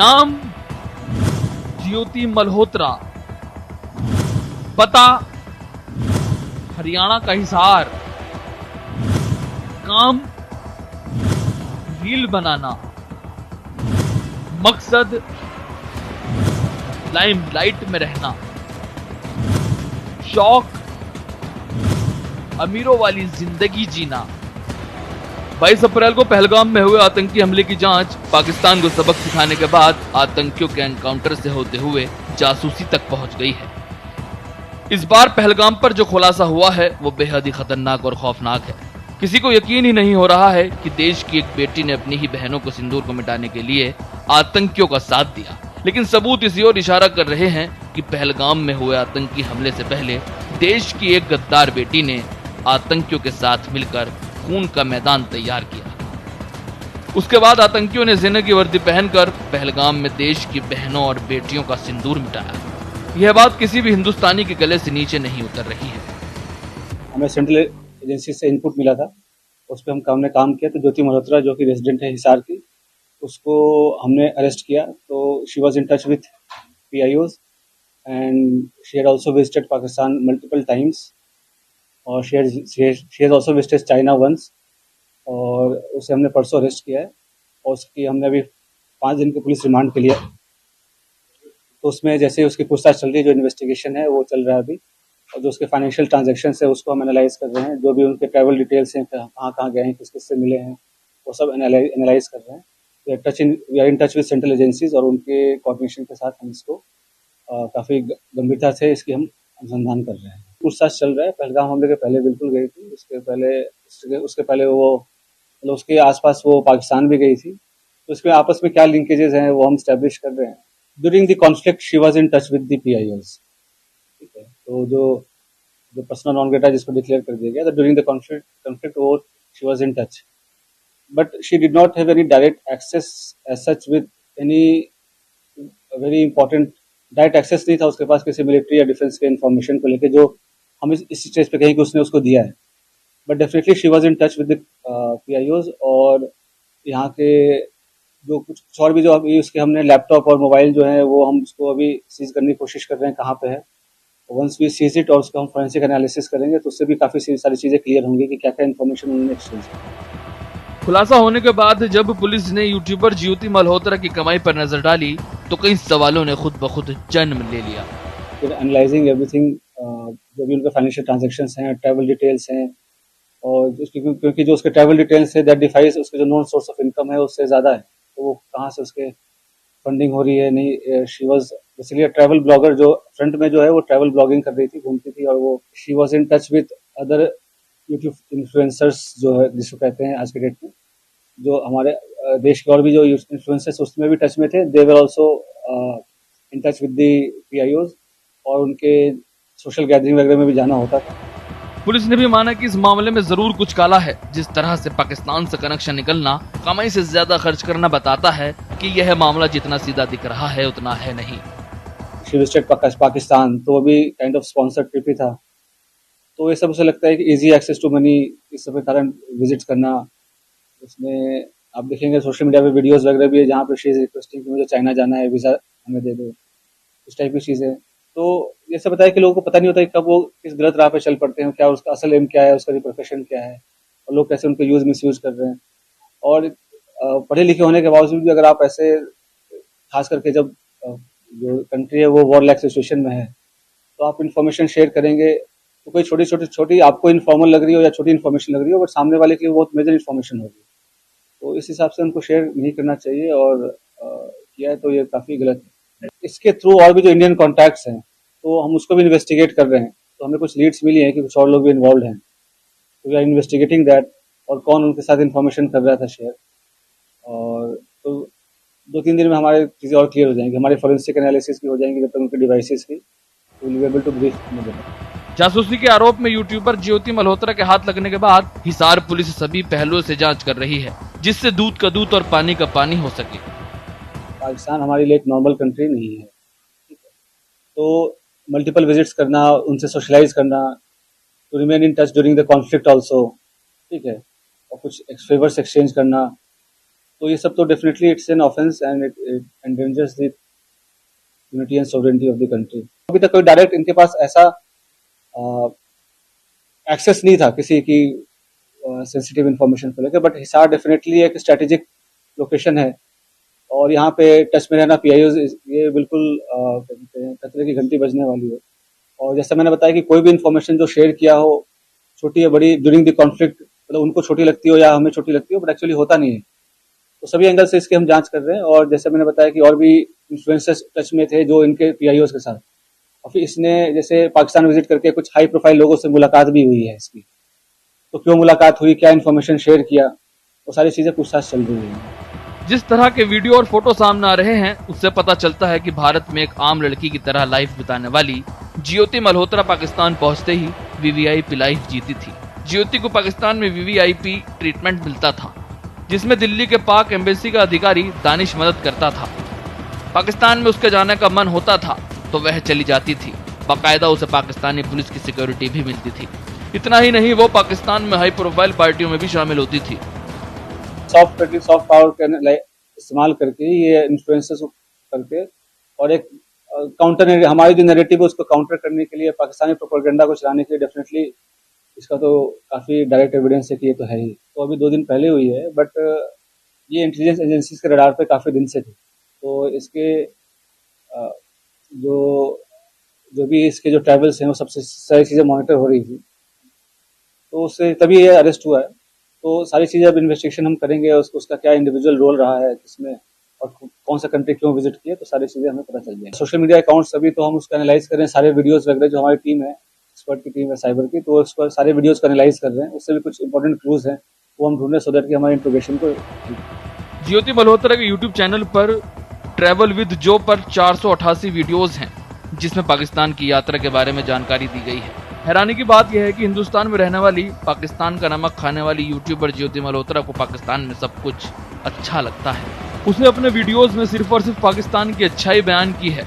नाम ज्योति मल्होत्रा, पता हरियाणा का हिसार, काम रील बनाना, मकसद लाइमलाइट में रहना, शौक अमीरों वाली जिंदगी जीना। 22 अप्रैल को पहलगाम में हुए आतंकी हमले की जांच पाकिस्तान को सबक सिखाने के बाद आतंकियों के एनकाउंटर से होते हुए जासूसी तक पहुंच गई है। इस बार पहलगाम पर जो खुलासा हुआ है वो बेहद ही खतरनाक और खौफनाक है। किसी को यकीन ही नहीं हो रहा है कि देश की एक बेटी ने अपनी ही बहनों को सिंदूर को मिटाने के लिए आतंकियों का साथ दिया, लेकिन सबूत इसी ओर इशारा कर रहे हैं कि पहलगाम में हुए आतंकी हमले से पहले देश की एक गद्दार बेटी ने आतंकियों के साथ मिलकर खून का मैदान तैयार किया। उसके बाद आतंकियों ने सेना की वर्दी पहनकर पहलगाम में देश की बहनों और बेटियों का सिंदूर मिटाया। यह बात किसी भी हिंदुस्तानी के गले से नीचे नहीं उतर रही है। हमें सेंट्रल एजेंसी से इनपुट मिला था, उस पर हमने काम किया। तो ज्योति मल्होत्रा जो कि रेजिडेंट है हिसार की, उसको हमने अरेस्ट किया। तो she was in touch with PIOs and she had also visited Pakistan multiple times और she has also visited China once. और उसे हमने परसों अरेस्ट किया है और उसकी हमने अभी 5 दिन के पुलिस रिमांड के लिए। तो उसमें जैसे उसकी पूछताछ चल रही है, जो इन्वेस्टिगेशन है वो चल रहा है अभी, और जो उसके फाइनेंशियल ट्रांजैक्शन है उसको हम एनालाइज कर रहे हैं। जो भी उनके ट्रैवल डिटेल्स हैं, कहाँ कहाँ गए हैं, किस किस से मिले हैं, वो सब एनालाइज कर रहे हैं। We are in touch with central agencies और उनके कोऑर्डिनेशन के साथ हम इसको काफ़ी गंभीरता से इसकी हम अनुसंधान कर रहे हैं। पूछताछ चल रहा है। पहलगाम हमले के पहले बिल्कुल गई थी, उसके पहले वो मतलब उसके आसपास वो पाकिस्तान भी गई थी। तो इसमें आपस में क्या लिंकेजेस हैं वो हम स्टैब्लिश कर रहे हैं। During the conflict she was in touch with the PIOs। ठीक है, तो जो पर्सनल नॉन ग्रेटा जिसको डिक्लेयर कर दिया गया, तो ड्यूरिंग द कॉन्फ्लिक्ट वो she was in touch, but she did not have any direct access as such with any very important. Direct access नहीं था उसके पास किसी मिलिट्री या डिफेंस के इन्फॉर्मेशन को लेकर, जो हम इस स्टेज पे कहीं कि उसने उसको दिया है। But definitely she was in touch with the PIOs। और यहाँ के जो कुछ और भी जो अभी उसके हमने लैपटॉप और मोबाइल जो है वो हम उसको अभी सीज करने की कोशिश कर रहे हैं कहाँ पे है। वंस वी सीज इट और उसका हम फोरेंसिक एनालिसिस करेंगे तो उससे भी काफ़ी सारी चीज़ें क्लियर होंगी कि क्या क्या इन्फॉर्मेशन उन्होंने एक्सचेंज की। खुलासा होने के बाद जब पुलिस ने यूट्यूबर ज्योति मल्होत्रा की कमाई पर नजर डाली तो कई सवालों ने खुद ब खुद जन्म ले लिया। फिर एनालाइजिंग एवरीथिंग, जो भी उनके फाइनेंशियल ट्रांजेक्शंस हैं, ट्रैवल डिटेल्स हैं, और क्योंकि जो उसके ट्रैवल डिटेल्स है दैट डिफाइज उसके जो नॉन सोर्स ऑफ इनकम है उससे ज़्यादा है, तो वो कहाँ से उसके फंडिंग हो रही है। नहीं, she was basically travel blogger, जो फ्रंट में जो है वो ट्रैवल ब्लॉगिंग कर रही थी, घूमती थी। और वो she was in touch with other YouTube influencers जो है जिसको कहते हैं आज के डेट में, जो हमारे देश के और भी जो इन्फ्लुएंसर्स उसमें भी टच में थे। They were also in touch with the PIOs और उनके सोशल गैदरिंग वगैरह में भी जाना होता था। पुलिस ने भी माना कि इस मामले में जरूर कुछ काला है। जिस तरह से पाकिस्तान से कनेक्शन निकलना, कमाई से ज्यादा खर्च करना बताता है कि यह मामला जितना सीधा दिख रहा है उतना है नहीं। शी विजिटेड पाकिस्तान, तो अभी काइंड ऑफ स्पॉन्सर्ड ट्रिप ही था। तो ये सब उसे लगता है कि इजी एक्सेस टू मनी, इस सब के कारण विजिट करना। उसमें आप देखेंगे सोशल मीडिया पे वीडियोस वगैरह भी है जहाँ पे शी इज रिक्वेस्टिंग कि मुझे चाइना जाना है, वीज़ा हमें दे दो, इस टाइप की चीज़ें। तो ये सब बताया कि लोगों को पता नहीं होता कि कब वो किस गलत राह पे चल पड़ते हैं, क्या उसका असल एम क्या है, उसका रिप्रोफेशन क्या है, और लोग कैसे उनको मिसयूज कर रहे हैं। और पढ़े लिखे होने के बावजूद भी अगर आप ऐसे, खास करके जब जो कंट्री है वो वॉर लाइक सिचुएशन में है, तो आप इन्फॉर्मेशन शेयर करेंगे तो कोई छोटी आपको इन्फॉर्मल लग रही हो या छोटी इन्फॉर्मेशन लग रही हो, बट सामने वाले के लिए बहुत मेजर इन्फॉर्मेशन होगी। तो इस हिसाब से उनको शेयर नहीं करना चाहिए, और किया है तो ये काफ़ी गलत है। इसके थ्रू और भी जो इंडियन कॉन्टैक्ट्स हैं तो हम उसको भी इन्वेस्टिगेट कर रहे हैं। तो हमें कुछ लीड्स मिली हैं कि कुछ और लोग भी इन्वॉल्व हैं, तो वी आर इन्वेस्टिगेटिंग दैट, और कौन उनके साथ इन्फॉर्मेशन कर रहा था शेयर। और तो 2-3 दिन में हमारे चीज़ें और क्लियर हो जाएंगी, हमारे फोरेंसिक एनालिसिस भी हो जाएंगी जब तक उनके डिवाइसेस की, तो will be able to brief. जासूसी के आरोप में यूट्यूबर ज्योति मल्होत्रा के हाथ लगने के बाद हिसार पुलिस सभी पहलुओं से जांच कर रही है, जिससे दूध का दूध और पानी का पानी हो सके। पाकिस्तान हमारे लिए एक नॉर्मल कंट्री नहीं है, ठीक है? तो मल्टीपल विजिट्स करना, उनसे सोशलाइज करना, to remain in touch during the conflict also, ठीक है, और कुछ फेवर्स एक्सचेंज करना, तो ये सब तो definitely it's an offence and it endangers the unity and sovereignty of the country. अभी तक कोई डायरेक्ट इनके पास ऐसा एक्सेस नहीं था किसी की सेंसिटिव इंफॉर्मेशन को लेकर, बट हिसार डेफिनेटली एक स्ट्रेटेजिक लोकेशन है और यहाँ पे टच में रहना पीआईओ ये बिल्कुल खतरे की घंटी बजने वाली है। और जैसे मैंने बताया कि कोई भी इंफॉर्मेशन जो शेयर किया हो, छोटी या बड़ी, ड्यूरिंग द कॉन्फ्लिक्ट, मतलब उनको छोटी लगती हो या हमें छोटी लगती हो, बट एक्चुअली होता नहीं है। तो सभी एंगल से इसके हम जांच कर रहे हैं। और जैसे मैंने बताया कि और भी इन्फ्लुएंसर्स टच में थे जो इनके पीआईओज के साथ, और फिर इसने जैसे पाकिस्तान विजिट करके कुछ हाई प्रोफाइल लोगों से मुलाकात भी हुई है इसकी। तो क्यों मुलाकात हुई, क्या इन्फॉर्मेशन शेयर किया, वो सारी चीजें पूछताछ चल रही है। जिस तरह के वीडियो और फोटो सामने आ रहे हैं उससे पता चलता है कि भारत में एक आम लड़की की तरह लाइफ बिताने वाली ज्योति मल्होत्रा पाकिस्तान पहुंचते ही वीवीआईपी लाइफ जीती थी। ज्योति को पाकिस्तान में वीवीआईपी ट्रीटमेंट मिलता था, जिसमें दिल्ली के पाक एम्बेसी का अधिकारी दानिश मदद करता था। पाकिस्तान में उसके जाने का मन होता था तो वह चली जाती थी। बाकायदा उसे पाकिस्तानी पुलिस की सिक्योरिटी भी मिलती थी। इतना ही नहीं, वो पाकिस्तान में हाई प्रोफाइल पार्टियों में भी शामिल होती थी। सॉफ्ट पावर का इस्तेमाल करके ये इन्फ्लुएंसर्स करके और एक काउंटर, हमारी जो नैरेटिव है उसको काउंटर करने के लिए, पाकिस्तानी प्रोपेगेंडा को चलाने के लिए डेफिनेटली इसका तो काफी डायरेक्ट एविडेंस है कि ये तो है ही। तो अभी 2 दिन पहले हुई है, बट ये इंटेलिजेंस एजेंसीज के रडार पे काफी दिन से थी। तो इसके जो भी इसके जो ट्रैवल्स हैं वो सबसे सारी चीजें मॉनिटर हो रही थी, तो उससे तभी ये अरेस्ट हुआ है। तो सारी चीजें अब इन्वेस्टिगेशन हम करेंगे, उसका क्या इंडिविजुअल रोल रहा है किसमें और कौन सा कंट्री क्यों विजिट किया, तो सारी चीजें हमें पता चल जाएगी। सोशल मीडिया अकाउंट्स अभी तो हम उसका एनालाइज कर रहे हैं, सारे वीडियोस वगैरह जो हमारी टीम है, एक्सपर्ट की टीम है साइबर की, तो उसको सारे वीडियोस को एनालाइज कर रहे हैं। उससे भी कुछ इंपॉर्टेंट क्लूज हैं वो हम ढूंढ रहे हैं सो दैट कि हमारे इंट्रोगेशन को। ज्योति मल्होत्रा के यूट्यूब चैनल पर ट्रैवल विद जो पर 488 वीडियोस हैं, जिसमें पाकिस्तान की यात्रा के बारे में जानकारी दी गई है। हैरानी की बात यह है कि हिंदुस्तान में रहने वाली, पाकिस्तान का नमक खाने वाली यूट्यूबर ज्योति मल्होत्रा को पाकिस्तान में सब कुछ अच्छा लगता है। उसने अपने वीडियोस में सिर्फ और सिर्फ पाकिस्तान की अच्छाई बयान की है,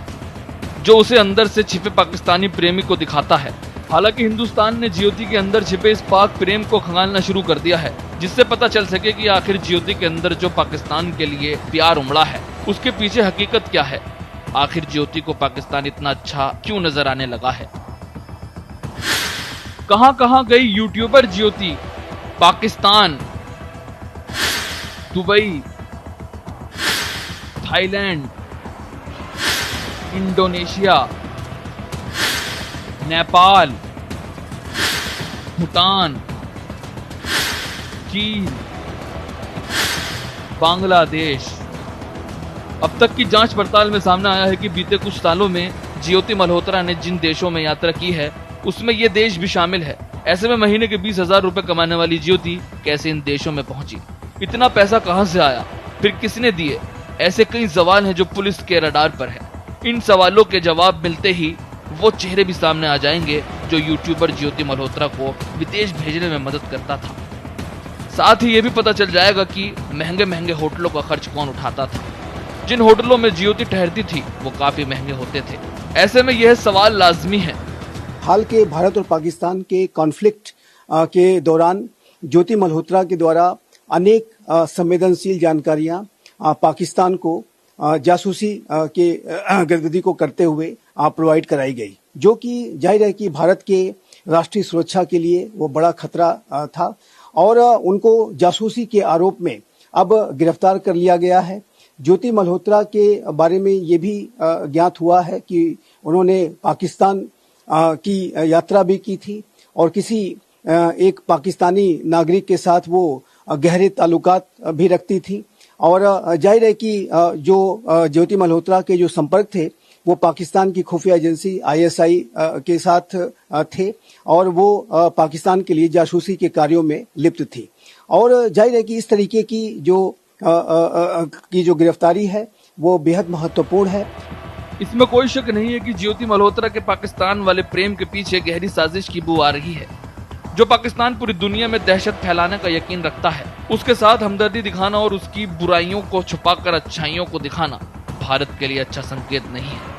जो उसे अंदर से छिपे पाकिस्तानी प्रेमी को दिखाता है। हालांकि हिंदुस्तान ने ज्योति के अंदर छिपे इस पाक प्रेम को खंगालना शुरू कर दिया है, जिससे पता चल सके कि आखिर ज्योति के अंदर जो पाकिस्तान के लिए प्यार उमड़ा है उसके पीछे हकीकत क्या है। आखिर ज्योति को पाकिस्तान इतना अच्छा क्यों नजर आने लगा है। कहां कहां गई YouTuber Jyoti? Pakistan, Dubai, Thailand, Indonesia, Nepal, Bhutan, चीन, बांग्लादेश। अब तक की जांच पड़ताल में सामने आया है कि बीते कुछ सालों में ज्योति मल्होत्रा ने जिन देशों में यात्रा की है उसमें ये देश भी शामिल है। ऐसे में महीने के 20,000 रुपए कमाने वाली ज्योति कैसे इन देशों में पहुंची? इतना पैसा कहां से आया? फिर किसने दिए? ऐसे कई सवाल हैं जो पुलिस के रडार पर है। इन सवालों के जवाब मिलते ही वो चेहरे भी सामने आ जाएंगे जो यूट्यूबर ज्योति मल्होत्रा को विदेश भेजने में मदद करता था। साथ ही ये भी पता चल जाएगा कि महंगे महंगे होटलों का खर्च कौन उठाता था। जिन होटलों में ज्योति ठहरती थी वो काफी महंगे होते थे। ऐसे में यह सवाल लाजमी है। हाल के भारत और पाकिस्तान के कॉन्फ्लिक्ट के दौरान ज्योति मल्होत्रा के द्वारा अनेक संवेदनशील जानकारियां पाकिस्तान को जासूसी के गतिविधि को करते हुए प्रोवाइड कराई गई, जो कि जाहिर है कि भारत के राष्ट्रीय सुरक्षा के लिए वो बड़ा खतरा था और उनको जासूसी के आरोप में अब गिरफ्तार कर लिया गया है। ज्योति मल्होत्रा के बारे में ये भी ज्ञात हुआ है कि उन्होंने पाकिस्तान की यात्रा भी की थी और किसी एक पाकिस्तानी नागरिक के साथ वो गहरे ताल्लुकात भी रखती थी और जाहिर है कि जो ज्योति मल्होत्रा के जो संपर्क थे वो पाकिस्तान की खुफिया एजेंसी ISI के साथ थे और वो पाकिस्तान के लिए जासूसी के कार्यों में लिप्त थी और जाहिर है कि इस तरीके की जो गिरफ्तारी है वो बेहद महत्वपूर्ण है। इसमें कोई शक नहीं है कि ज्योति मल्होत्रा के पाकिस्तान वाले प्रेम के पीछे गहरी साजिश की बू आ रही है, जो पाकिस्तान पूरी दुनिया में दहशत फैलाने का यकीन रखता है। उसके साथ हमदर्दी दिखाना और उसकी बुराइयों को छुपाकर अच्छाइयों को दिखाना भारत के लिए अच्छा संकेत नहीं है।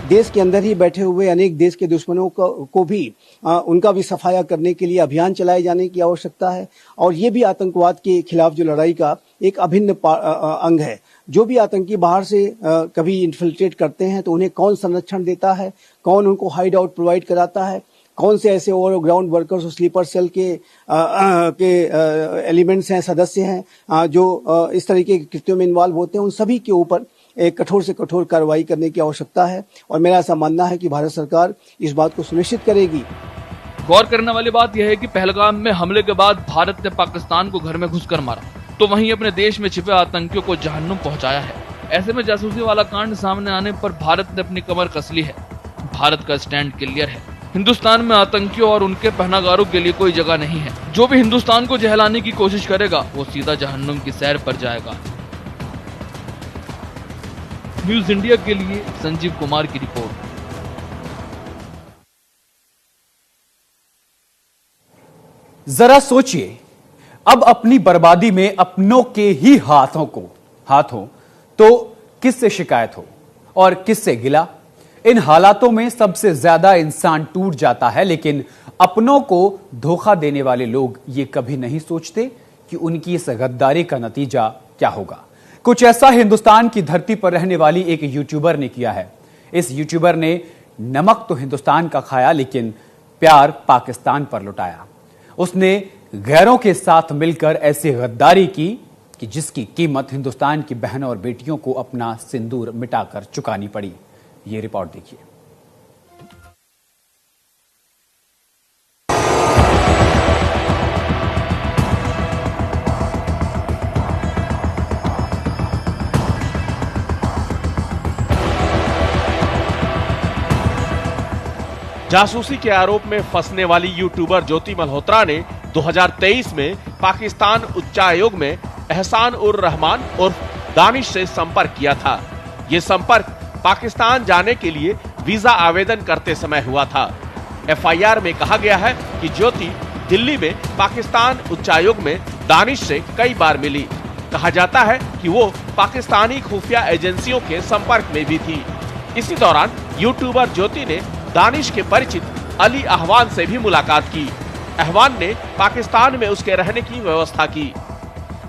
देश के अंदर ही बैठे हुए अनेक देश के दुश्मनों को भी उनका भी सफाया करने के लिए अभियान चलाए जाने की आवश्यकता है और ये भी आतंकवाद के खिलाफ जो लड़ाई का एक अभिन्न अंग है। जो भी आतंकी बाहर से कभी इन्फिल्ट्रेट करते हैं तो उन्हें कौन संरक्षण देता है, कौन उनको हाइड आउट प्रोवाइड कराता है, कौन से ऐसे ओवरग्राउंड वर्कर्स और स्लीपर सेल के एलिमेंट्स हैं, सदस्य हैं जो इस तरीके के कृत्यों में इन्वॉल्व होते हैं, उन सभी के ऊपर एक कठोर से कठोर कार्रवाई करने की आवश्यकता है। और मेरा ऐसा मानना है कि भारत सरकार इस बात को सुनिश्चित करेगी। गौर करने वाली बात यह है कि पहलगाम में हमले के बाद भारत ने पाकिस्तान को घर में घुसकर मारा, तो वहीं अपने देश में छिपे आतंकियों को जहन्नुम पहुंचाया है। ऐसे में जासूसी वाला कांड सामने आने पर भारत ने अपनी कमर कस ली है। भारत का स्टैंड क्लियर है। हिंदुस्तान में आतंकियों और उनके पहनागारों के लिए कोई जगह नहीं है। जो भी हिंदुस्तान को जहलाने की कोशिश करेगा वो सीधा जहन्नुम की सैर पर जाएगा। न्यूज इंडिया के लिए संजीव कुमार की रिपोर्ट। जरा सोचिए, अब अपनी बर्बादी में अपनों के ही हाथ हो तो किससे शिकायत हो और किससे गिला। इन हालातों में सबसे ज्यादा इंसान टूट जाता है, लेकिन अपनों को धोखा देने वाले लोग ये कभी नहीं सोचते कि उनकी इस गद्दारी का नतीजा क्या होगा। कुछ ऐसा हिंदुस्तान की धरती पर रहने वाली एक यूट्यूबर ने किया है। इस यूट्यूबर ने नमक तो हिंदुस्तान का खाया, लेकिन प्यार पाकिस्तान पर लुटाया। उसने गैरों के साथ मिलकर ऐसी गद्दारी की कि जिसकी कीमत हिंदुस्तान की बहनों और बेटियों को अपना सिंदूर मिटाकर चुकानी पड़ी। ये रिपोर्ट देखिए। जासूसी के आरोप में फंसने वाली यूट्यूबर ज्योति मल्होत्रा ने 2023 में पाकिस्तान उच्चायोग में एहसान उर रहमान उर्फ दानिश से संपर्क किया था। ये संपर्क पाकिस्तान जाने के लिए वीजा आवेदन करते समय हुआ था। एफआईआर में कहा गया है कि ज्योति दिल्ली में पाकिस्तान उच्चायोग में दानिश से कई बार मिली। कहा जाता है कि वो पाकिस्तानी खुफिया एजेंसियों के संपर्क में भी थी। इसी दौरान यूट्यूबर ज्योति ने दानिश के परिचित अली अहवान से भी मुलाकात की। अहवान ने पाकिस्तान में उसके रहने की व्यवस्था की।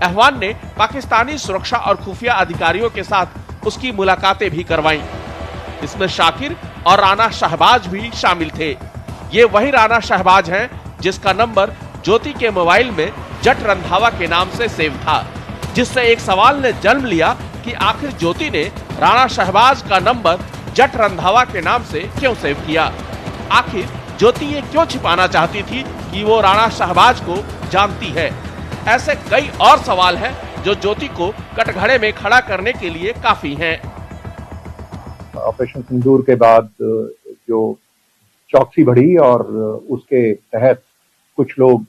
अहवान ने पाकिस्तानी सुरक्षा और खुफिया अधिकारियों के साथ उसकी मुलाकातें भी करवाईं। इसमें शाकिर और राना शहबाज भी शामिल थे। ये वही राना शहबाज हैं जिसका नंबर ज्योति के मोबाइल में जट रंधावा के नाम से सेव था, जिससे एक सवाल ने जन्म लिया कि आखिर ज्योति ने राणा शहबाज का नंबर जट रंधावा के नाम से क्यों सेव किया। आखिर ज्योति ये क्यों छिपाना चाहती थी कि वो राणा शहबाज को जानती है। ऐसे कई और सवाल हैं जो ज्योति को कटघरे में खड़ा करने के लिए काफी हैं। ऑपरेशन सिंदूर के बाद जो चौकसी बढ़ी और उसके तहत कुछ लोग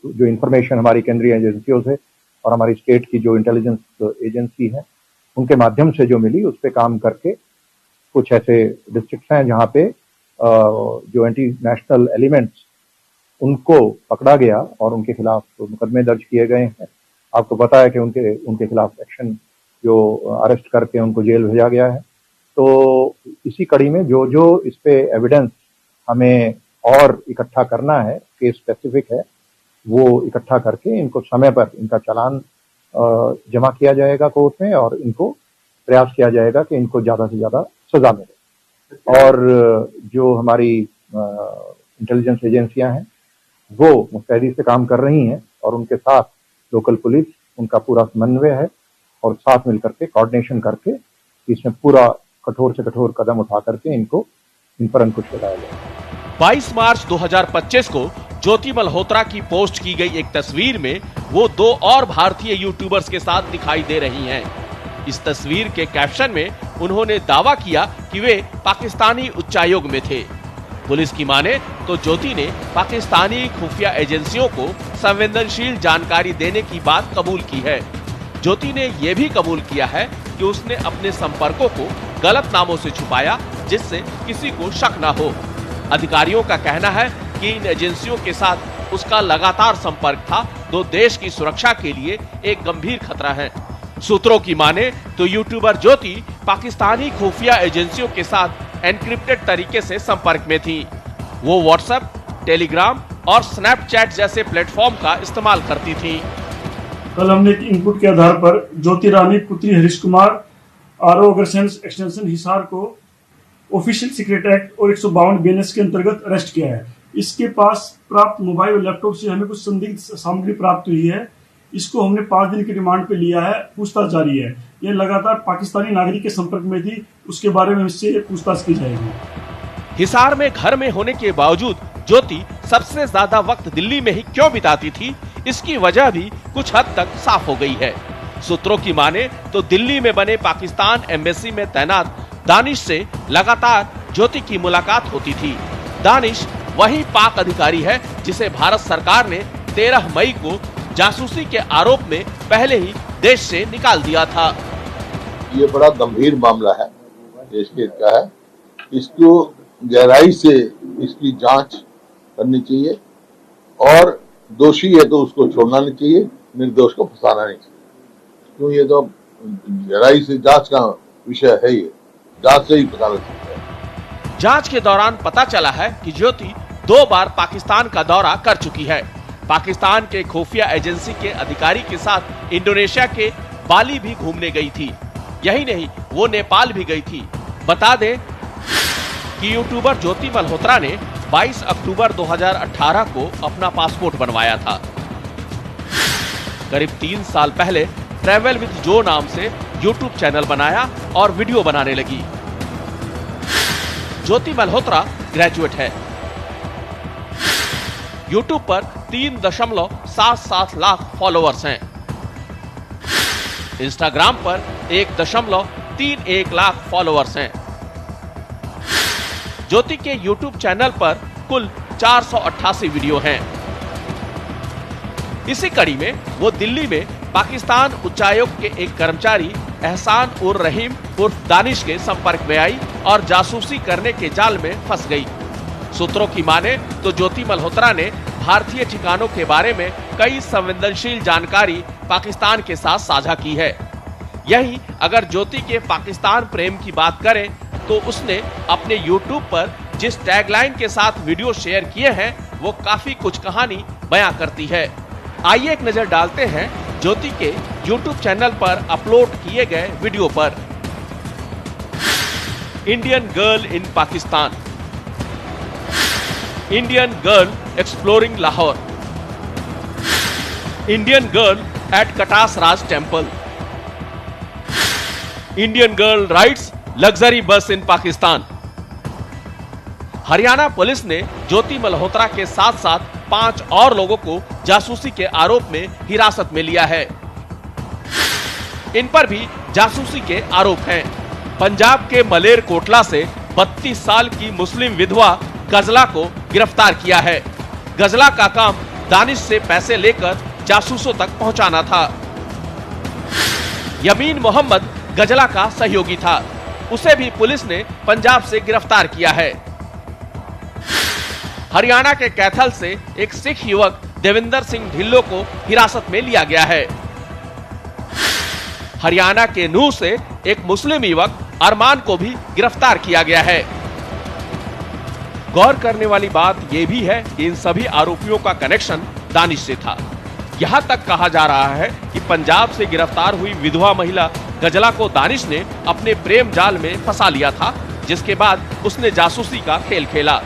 जो इंफॉर्मेशन हमारी केंद्रीय एजेंसियों से और हमारी स्टेट की जो इंटेलिजेंस एजेंसी है उनके माध्यम से जो मिली उस पर काम करके कुछ ऐसे डिस्ट्रिक्ट्स हैं जहाँ पे जो एंटी नेशनल एलिमेंट्स उनको पकड़ा गया और उनके खिलाफ मुकदमे दर्ज किए गए हैं। आपको पता है कि उनके खिलाफ एक्शन जो अरेस्ट करके उनको जेल भेजा गया है। तो इसी कड़ी में जो इस पे एविडेंस हमें और इकट्ठा करना है, केस स्पेसिफिक है, वो इकट्ठा करके इनको समय पर इनका चालान जमा किया जाएगा कोर्ट में और इनको प्रयास किया जाएगा कि इनको ज्यादा से ज्यादा सजा मिले। और जो हमारी इंटेलिजेंस एजेंसियां हैं वो मुस्तैदी से काम कर रही हैं और उनके साथ लोकल पुलिस उनका पूरा समन्वय है और साथ मिलकर के कोऑर्डिनेशन करके इसमें पूरा कठोर से कठोर कदम उठा करके इन पर अंकुश लगाया जाए। 22 मार्च 2025 को ज्योति मल्होत्रा की पोस्ट की गई एक तस्वीर में वो दो और भारतीय यूट्यूबर्स के साथ दिखाई दे रही हैं। इस तस्वीर के कैप्शन में उन्होंने दावा किया कि वे पाकिस्तानी उच्चायोग में थे। पुलिस की माने तो ज्योति ने पाकिस्तानी खुफिया एजेंसियों को संवेदनशील जानकारी देने की बात कबूल की है। ज्योति ने यह भी कबूल किया है कि उसने अपने संपर्कों को गलत नामों से छुपाया जिससे किसी को शक न हो। अधिकारियों का कहना है कि इन एजेंसियों के साथ उसका लगातार संपर्क था, जो देश की सुरक्षा के लिए एक गंभीर खतरा है। सूत्रों की माने तो यूट्यूबर ज्योति पाकिस्तानी खुफिया एजेंसियों के साथ एनक्रिप्टेड तरीके से संपर्क में थी। वो व्हाट्सएप, टेलीग्राम और स्नैपचैट जैसे प्लेटफॉर्म का इस्तेमाल करती थी। कल हमने एक इनपुट के आधार पर ज्योति रानी पुत्री हरीश कुमार आरओ एक्सटेंशन हिसार को ऑफिशियल सीक्रेट एक्ट और 152 BNS के अंतर्गत अरेस्ट किया है। इसके पास प्राप्त मोबाइल और लैपटॉप से हमें कुछ संदिग्ध सामग्री प्राप्त हुई है। इसको हमने 5 दिन की रिमांड पे लिया है, पूछताछ जारी है। यह लगातार पाकिस्तानी नागरिक के संपर्क में थी, उसके बारे में इससे पूछताछ की जाएगी। हिसार में घर में होने के बावजूद ज्योति सबसे ज्यादा वक्त दिल्ली में ही क्यों बिताती थी, इसकी वजह भी कुछ हद तक साफ हो गई है। सूत्रों की माने तो दिल्ली में बने पाकिस्तान एम्बेसी में तैनात दानिश से लगातार ज्योति की मुलाकात होती थी। दानिश वही पाक अधिकारी है जिसे भारत सरकार ने 13 मई को जासूसी के आरोप में पहले ही देश से निकाल दिया था। ये बड़ा गंभीर मामला है, देश के का है। इसको गहराई से इसकी जांच करनी चाहिए और दोषी है तो उसको छोड़ना नहीं चाहिए, निर्दोष को फंसाना नहीं चाहिए। क्यों, ये तो गहराई से जांच का विषय है, ये जांच से ही पता लग सकता है। जांच के दौरान पता चला है कि ज्योति 2 बार पाकिस्तान का दौरा कर चुकी है। पाकिस्तान के खुफिया एजेंसी के अधिकारी के साथ इंडोनेशिया के बाली भी घूमने गई थी। यही नहीं, वो नेपाल भी गई थी। बता दें कि यूट्यूबर ज्योति मल्होत्रा ने 22 अक्टूबर 2018 को अपना पासपोर्ट बनवाया था। करीब 3 साल पहले ट्रैवल विद जो नाम से यूट्यूब चैनल बनाया और वीडियो बनाने लगी। ज्योति मल्होत्रा ग्रेजुएट है। यूट्यूब पर 3.77 लाख फॉलोअर्स हैं। इंस्टाग्राम पर 1.31 लाख फॉलोअर्स हैं। ज्योति के यूट्यूब चैनल पर कुल 488 वीडियो हैं। इसी कड़ी में वो दिल्ली में पाकिस्तान उच्चायोग के एक कर्मचारी एहसान उर रहीम उर्फ दानिश के संपर्क में आई और जासूसी करने के जाल में फंस गई। सूत्रों की माने तो ज्योति मल्होत्रा ने भारतीय ठिकानों के बारे में कई संवेदनशील जानकारी पाकिस्तान के साथ साझा की है। यही अगर ज्योति के पाकिस्तान प्रेम की बात करें तो उसने अपने YouTube पर जिस टैगलाइन के साथ वीडियो शेयर किए हैं वो काफी कुछ कहानी बयां करती है। आइए एक नजर डालते हैं ज्योति के YouTube चैनल पर अपलोड किए गए वीडियो पर। Indian girl in Pakistan, Indian girl exploring Lahore, Indian girl at Katas Raj temple, Indian girl rides luxury bus in Pakistan. Haryana police ने ज्योति मल्होत्रा के साथ साथ 5 और लोगों को जासूसी के आरोप में हिरासत में लिया है। इन पर भी जासूसी के आरोप हैं। पंजाब के मलेर कोटला से 32 साल की मुस्लिम विधवा गजला को गिरफ्तार किया है। गजला का काम दानिश से पैसे लेकर जासूसों तक पहुंचाना था। यमीन मोहम्मद गजला का सहयोगी था, उसे भी पुलिस ने पंजाब से गिरफ्तार किया है। हरियाणा के कैथल से एक सिख युवक देविंदर सिंह ढिल्लो को हिरासत में लिया गया है। हरियाणा के नूह से एक मुस्लिम युवक अरमान को भी गिरफ्तार किया गया है। गौर करने वाली बात यह भी है कि इन सभी आरोपियों का कनेक्शन दानिश से था। यहां तक कहा जा रहा है कि पंजाब से गिरफ्तार हुई विधवा महिला गजला को दानिश ने अपने प्रेम जाल में फंसा लिया था, जिसके बाद उसने जासूसी का खेल खेला।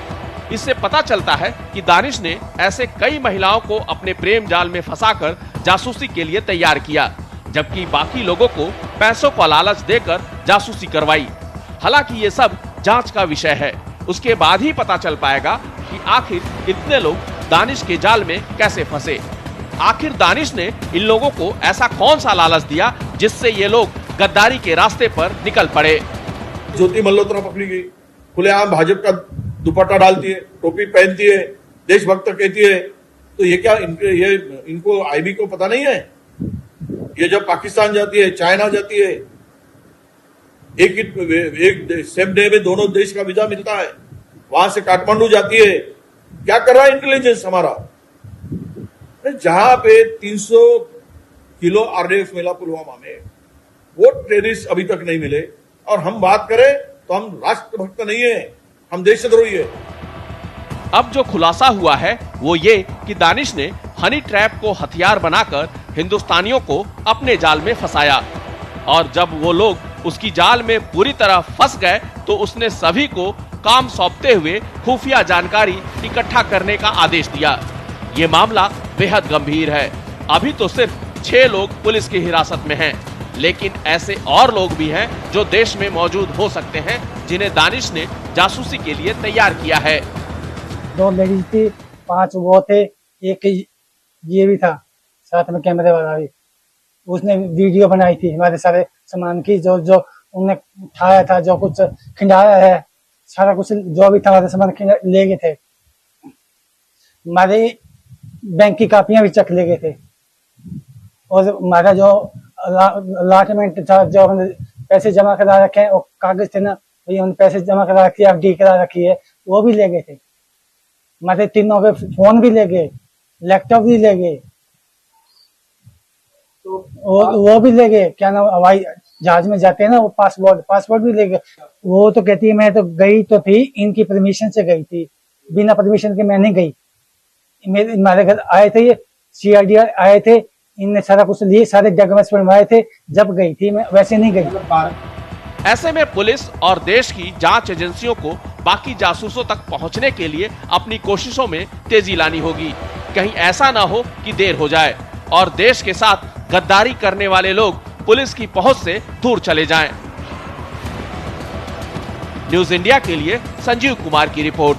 इससे पता चलता है कि दानिश ने ऐसे कई महिलाओं को अपने प्रेम जाल में फंसाकर जासूसी के लिए तैयार किया, जबकि बाकी लोगों को पैसों का लालच देकर जासूसी करवाई। हालांकि ये सब जांच का विषय है, उसके बाद ही पता चल पाएगा कि आखिर इतने लोग दानिश के जाल में कैसे फंसे। आखिर दानिश ने इन लोगों को ऐसा कौन सा लालच दिया जिससे ये लोग गद्दारी के रास्ते पर निकल पड़े। ज्योति मल्होत्रा पकड़ी गई, खुलेआम भाजपा का दुपट्टा डालती है, टोपी पहनती है, देशभक्त कहती है, तो ये क्या इनको आईबी को पता नहीं है? ये जब पाकिस्तान जाती है, चाइना जाती है, एक सेम डे में दोनों देश का वीजा मिलता है, वहां से काठमांडू जाती है। क्या कर रहा है इंटेलिजेंस हमारा? जहां पे 300 किलो आरडीएक्स मिला पुलवामा में, वो टेररिस्ट अभी तक नहीं मिले, और हम बात करें तो हम राष्ट्रभक्त नहीं है, हम देशद्रोही है। अब जो खुलासा हुआ है वो ये कि दानिश ने हनी ट्रैप को हथियार बनाकर हिंदुस्तानियों को अपने जाल में फंसाया और जब वो लोग उसकी जाल में पूरी तरह फंस गए तो उसने सभी को काम सौंपते हुए खुफिया जानकारी इकट्ठा करने का आदेश दिया। ये मामला बेहद गंभीर है। अभी तो सिर्फ 6 लोग पुलिस की हिरासत में हैं, लेकिन ऐसे और लोग भी हैं जो देश में मौजूद हो सकते हैं, जिन्हें दानिश ने जासूसी के लिए तैयार किया है। 2 लेडीज थी, 5 वो थे, एक ये भी था साथ में कैमरे वाला भी। उसने वीडियो बनाई थी हमारे सारे सामान की, जो उन्होंने उठाया था, जो कुछ खिंडाया है, सारा कुछ जो भी था हमारे सामान ले गए थे। हमारे बैंक की कापियां भी चक ले गए थे और हमारा जो अलॉटमेंट था, जो हमने पैसे जमा करा रखे हैं, वो कागज थे ना, वही हमने पैसे जमा करा रखी है, FD करा रखी है, वो भी ले गए थे। हमारे तीनों के फोन भी ले गए, लैपटॉप भी ले गए, वो भी ले गए। क्या नाम, हवाई जहाज में जाते हैं ना, वो पासपोर्ट भी ले गए। वो तो कहती है मैं तो गई तो थी, इनकी परमिशन से गई थी, बिना परमिशन के मैं नहीं गई। हमारे घर आए थे, ये CID आए थे, इनने सारा कुछ लिए, सारे डॉक्यूमेंट्स बनवाए थे, जब गई थी मैं, वैसे नहीं गई। ऐसे में पुलिस और देश की जांच एजेंसियों को बाकी जासूसों तक पहुंचने के लिए अपनी कोशिशों में तेजी लानी होगी। कहीं ऐसा ना हो कि देर हो जाए और देश के साथ गद्दारी करने वाले लोग पुलिस की पहुंच से दूर चले जाएं। न्यूज़ इंडिया के लिए संजीव कुमार की रिपोर्ट।